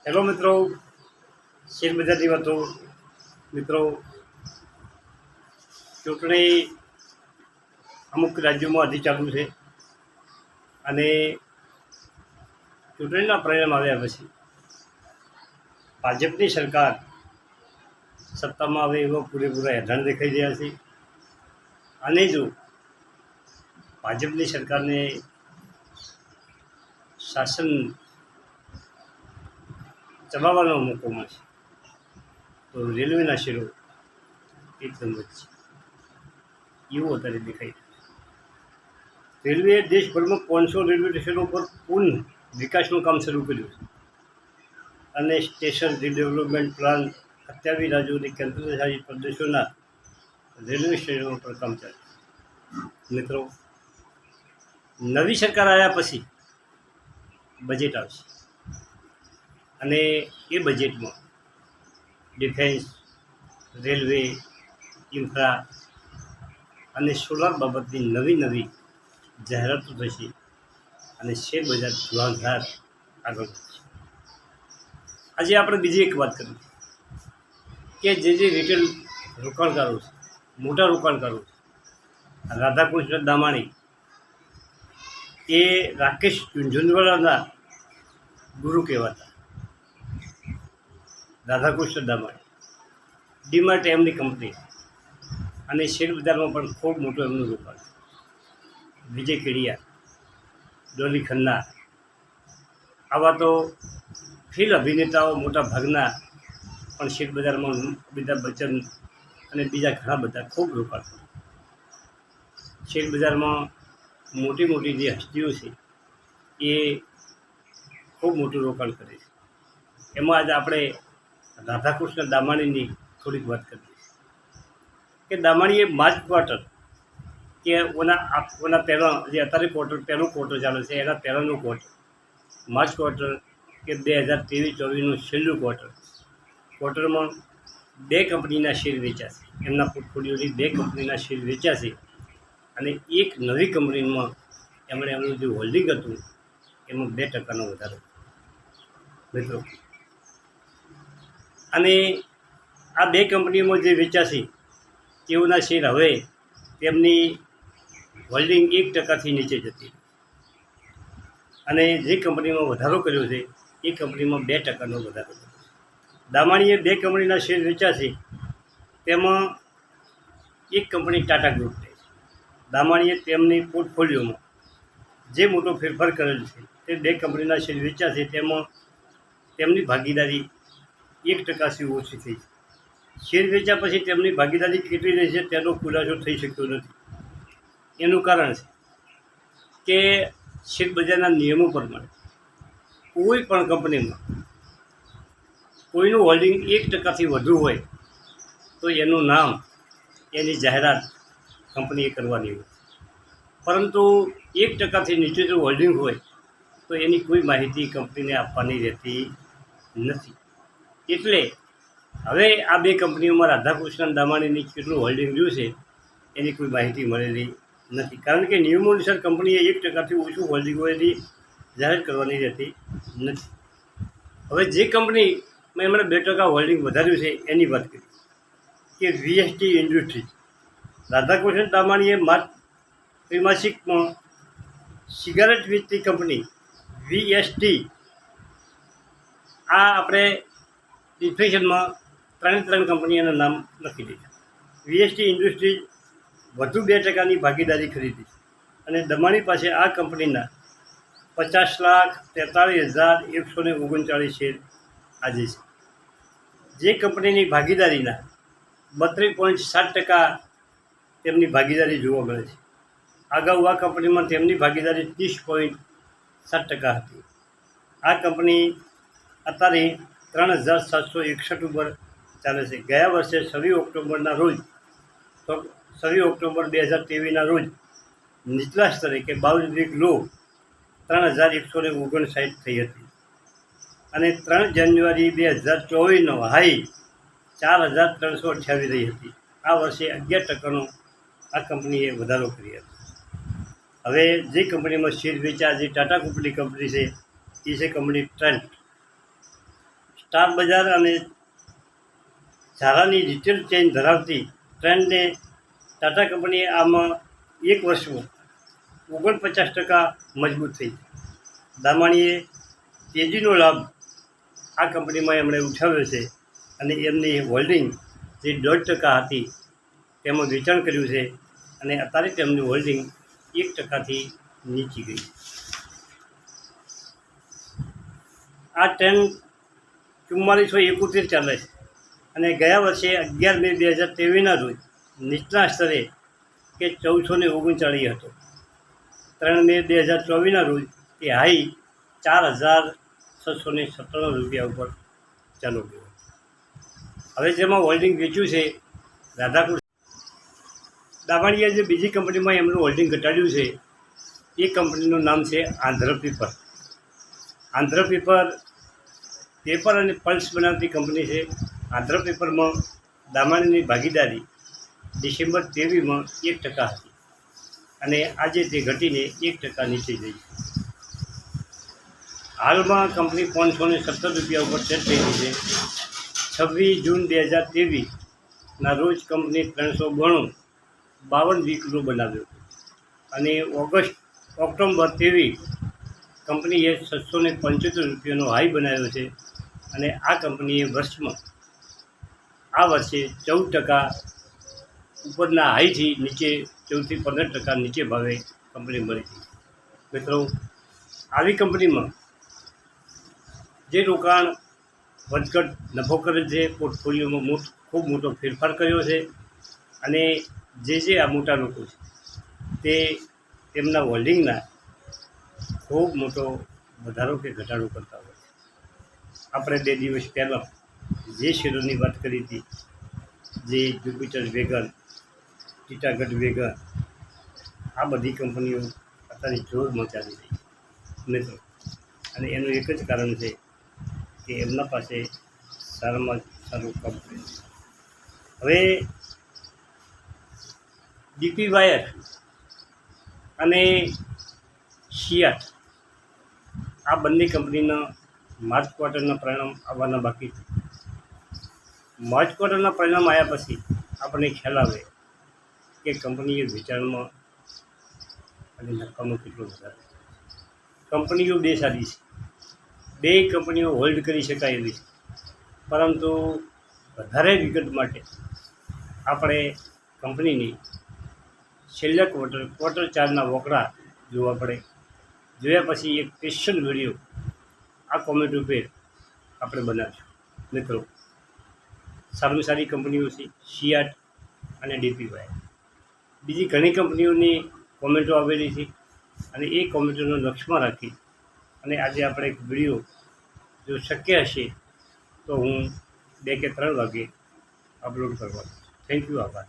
Hello મિત્રો, share બજારની વાતો. મિત્રો, ચૂંટણી અમુક રાજ્યોમાં હજી ચાલુ છે અને ચૂંટણીના પરિણામ આવ્યા પછી ભાજપની સરકાર સત્તામાં આવે એવા પૂરેપૂરા એંધાણ દેખાઈ રહ્યા છે. અને જો ભાજપની સરકારને શાસન ચલાવવાનો મોકો મળશે તો રેલવેના શેરો એકદમ વધશે એવું અત્યારે દેખાઈ રહ્યું છે. રેલવેએ દેશભરમાં 500 રેલવે સ્ટેશનો પર પૂર્ણ વિકાસનું કામ શરૂ કર્યું છે અને સ્ટેશન રીડેવલપમેન્ટ પ્લાન 27 રાજ્યો અને કેન્દ્રશાસિત પ્રદેશોના રેલવે સ્ટેશનો પર કામ ચાલે છે. મિત્રો, નવી સરકાર આવ્યા પછી બજેટ આવશે અને એ બજેટમાં ડિફેન્સ, રેલવે, ઇન્ફ્રા અને સોલાર બાબતની નવી જાહેરાતો થશે અને શેર બજાર ધ્રુવાધાર આગળ વધશે. આજે આપણે બીજી એક વાત કરીએ કે જે રિટેલ રોકાણકારો છે, મોટા રોકાણકારો છે, રાધાકૃષ્ણ દામાણી એ રાકેશ ઝુંઝુનવાલાના ગુરુ કહેવાતા. રાધાકૃષ્ણ દામાણી ડીમાર્ટ એમની કંપની અને શેર બજારમાં પણ ખૂબ મોટું એમનું રોકાણ. વિજય કેડિયા, ડોલી ખન્ના, આવા તો ફિલ્મ અભિનેતાઓ મોટા ભાગના પણ શેર બજારમાં, અમિતાભ બચ્ચન અને બીજા ઘણા બધા ખૂબ રોકાણ કરે. શેર બજારમાં મોટી જે હસ્તીઓ છે એ ખૂબ મોટું રોકાણ કરે છે. એમાં આજે આપણે રાધાકૃષ્ણ દામાણીની થોડીક વાત કરીએ કે દામાણીએ માર્ચ ક્વાર્ટર કે ઓના પહેલાં જે અત્યારે પહેલું ક્વાર્ટર ચાલે છે એના પહેલાંનું ક્વાર્ટર, માર્ચ ક્વાર્ટર કે 2023-24નું છેલ્લું ક્વાર્ટરમાં 2 કંપનીના શેર વેચાશે. એમના પોર્ટફોલિયોની 2 કંપનીના શેર વેચાશે અને એક નવી કંપનીમાં એમણે એમનું જે હોલ્ડિંગ હતું એમાં 2% વધારો. મિત્રો, અને આ 2 કંપનીઓમાં જે વેચાશે તેઓના શેર હવે તેમની હોલ્ડિંગ 1%થી નીચે જતી અને જે કંપનીમાં વધારો કર્યો છે એ કંપનીમાં 2%નો વધારો કર્યો. દામાણીએ 2 કંપનીના શેર વેચાશે તેમાં એક કંપની ટાટા ગ્રુપ છે. દામાણીએ તેમની પોર્ટફોલિયોમાં જે મોટો ફેરફાર કરેલ છે તે 2 કંપનીના શેર વેચાશે તેમાં તેમની ભાગીદારી 1%થી ઓછી થઈ છે. શેર વેચ્યા પછી તેમની ભાગીદારી કેટલી રહેશે તેનો ખુલાસો થઈ શક્યો નથી. એનું કારણ છે કે શેર બજારના નિયમો પ્રમાણે કોઈ પણ કંપનીમાં કોઈનું હોલ્ડિંગ 1%થી વધુ હોય તો એનું નામ, એની જાહેરાત કંપનીએ કરવાની હોય, પરંતુ 1%થી નીચે જો હોલ્ડિંગ હોય તો એની કોઈ માહિતી કંપનીને આપવાની રહેતી નથી. એટલે હવે આ 2 કંપનીઓમાં રાધાકૃષ્ણ દામાણીની કેટલું હોલ્ડિંગ રહ્યું છે એની કોઈ માહિતી મળેલી નથી, કારણ કે નિયમો અનુસાર કંપનીએ 1%થી ઓછું હોલ્ડિંગ હોય એની જાહેર કરવાની રહેતી નથી. હવે જે કંપનીમાં એમણે 2% હોલ્ડિંગ વધાર્યું છે એની વાત કરી કે વીએસટી ઇન્ડસ્ટ્રીઝ. રાધાકૃષ્ણ દામાણીએ માર્ચ ત્રિમાસિકમાં સિગારેટ વેચતી કંપની વીએસટી, આ આપણે ડિફિનેશનમાં 3 કંપનીઓના નામ લખી દીધા. વીએસટી ઇન્ડસ્ટ્રીઝ વધુ 2%ની ભાગીદારી ખરીદી છે અને દમાણી પાસે આ કંપનીના 50,43,139 શેર આજે છે. જે કંપનીની ભાગીદારીના 32.7% તેમની ભાગીદારી જોવા મળે છે. અગાઉ આ કંપનીમાં તેમની ભાગીદારી 30.7% હતી. આ કંપની અત્યારે 3,761 ઉપર ચાલે છે. ગયા વર્ષે 26 ઓક્ટોબર 2023ના રોજ નીચલા સ્તરે કે 22 વીક લો 3,159 થઈ હતી અને 3 જાન્યુઆરી 2024નો હાઈ 4,328 રહી હતી. આ વર્ષે 11%નો આ કંપનીએ વધારો કર્યો હતો. હવે જે કંપનીમાં શેર વેચ્યા, જે ટાટા ગ્રુપની કંપની છે એ છે કંપની ટ્રેન્ટ. સ્ટાર બજાર અને ઝારાની રિટેલ ચેઇન ધરાવતી ટ્રેન્ડને ટાટા કંપનીએ આમાં એક વર્ષમાં 49% મજબૂત થઈ. દામાણીએ તેજીનો લાભ આ કંપનીમાં એમણે ઉઠાવ્યો છે અને એમની હોલ્ડિંગ જે 1.5% હતી તેમાં વેચાણ કર્યું છે અને અત્યારે તેમની હોલ્ડિંગ 1%થી નીચી ગઈ. આ ટ્રેન્ડ 4471 ચાલે છે અને ગયા વર્ષે 11 મે 2023ના રોજ નીચલા સ્તરે કે 1439 હતો. 3 મે 2024ના રોજ એ હાઈ 4697 રૂપિયા ઉપર ચાલુ ગયો. હવે જેમાં હોલ્ડિંગ વેચ્યું છે રાધાકૃષ્ણ દામાણીએ જે બીજી કંપનીમાં એમનું હોલ્ડિંગ ઘટાડ્યું છે એ કંપનીનું નામ છે આંધ્રપીપર. આંધ્રપીપર પેપર અને પલ્સ બનાવતી કંપની છે. આંધ્રપીપરમાં દામાણીની ભાગીદારી ડિસેમ્બર 23માં 1% હતી અને આજે તે ઘટીને 1% નીચે જઈ. હાલમાં કંપની 517 રૂપિયા ઉપર સેટ થઈ ગઈ છે. 26 જૂન 2023ના રોજ કંપની 392 વીક લો બનાવ્યો અને ઓક્ટોબર 23 કંપનીએ 775 રૂપિયાનો હાઈ બનાવ્યો છે અને આ કંપનીએ આ વર્ષે 14% ઉપરના હાઈથી નીચે 14 થી 15% નીચે ભાવે કંપની મળી હતી. મિત્રો, આવી કંપનીમાં જે રોકાણ વધઘટ નફો કરે છે, પોર્ટફોલિયોમાં ખૂબ મોટો ફેરફાર કર્યો છે અને જે આ મોટા લોકો છે તે તેમના હોલ્ડિંગના ખૂબ મોટો વધારો કે ઘટાડો કરતા હોય છે. આપણે 2 દિવસ પહેલાં જે શેરોની વાત કરી હતી, જે જુપિટર વેગન, ટીટાગઢ વેગન, આ બધી કંપનીઓ અત્યારે જોરમાં ચાલી રહી છે મિત્રો. અને એનું એક જ કારણ છે કે એમના પાસે સારામાં સારું કંપની છે. હવે ડીપી વાયર અને શિયાટ આ બંને કંપનીના માર્ચ ક્વાર્ટરના પરિણામ આવવાના બાકી છે. માર્ચ ક્વાર્ટરના પરિણામ આવ્યા પછી આપણને ખ્યાલ આવે કે કંપનીએ વેચાણમાં અને નફામાં કેટલો વધારો. કંપનીઓ 2 સારી છે, 2 કંપનીઓ હોલ્ડ કરી શકાય એવી છે, પરંતુ વધારે વિગત માટે આપણે કંપનીની છેલ્લા ક્વાર્ટર 4ના વોકડા જોવા પડે. જોયા પછી એક સ્પેશિયલ વિડીયો આ કોમેન્ટ ઉપર આપણે બનાવીશું. મિત્રો, સારી કંપનીઓ છે શિયાટ અને ડીપી વાયર. બીજી ઘણી કંપનીઓની કોમેન્ટો આવેલી છે અને એ કોમેન્ટોને લક્ષ્યમાં રાખી અને આજે આપણે એક વિડીયો જો શક્ય હશે તો હું 2 કે 3 વાગે અપલોડ કરવાનો. Thank you. આભાર.